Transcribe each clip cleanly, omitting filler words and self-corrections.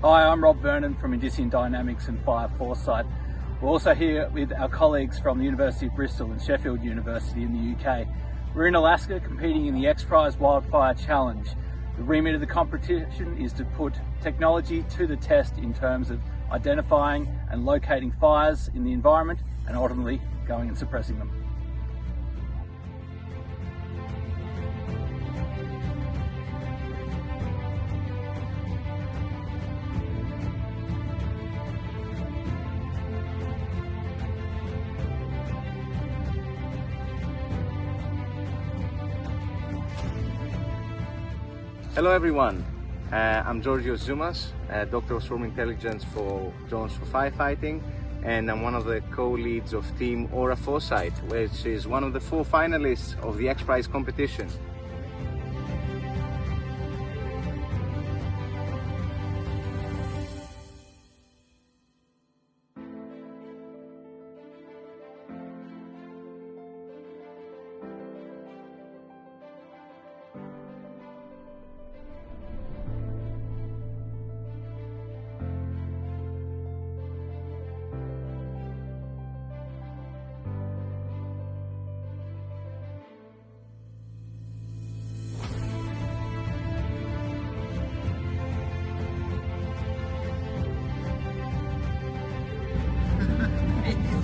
Hi, I'm Rob Vernon from Indician Dynamics and Fire Foresight. We're also here with our colleagues from the University of Bristol and Sheffield University in the UK. We're in Alaska competing in the XPRIZE Wildfire Challenge. The remit of the competition is to put technology to the test in terms of identifying and locating fires in the environment and ultimately going and suppressing them. Hello everyone, I'm Giorgio Zumas, Doctor of Swarm Intelligence for drones for firefighting, and I'm one of the co-leads of Team Aura Foresight, which is one of the 4 finalists of the XPRIZE competition.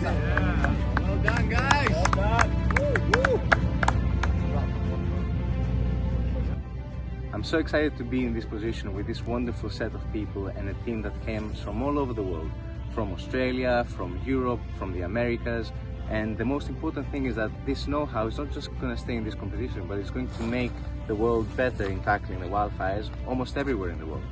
Well done, guys. Well done. Woo. I'm so excited to be in this position with this wonderful set of people and a team that comes from all over the world, from Australia, from Europe, from the Americas, and the most important thing is that this know-how is not just going to stay in this competition, but it's going to make the world better in tackling the wildfires almost everywhere in the world.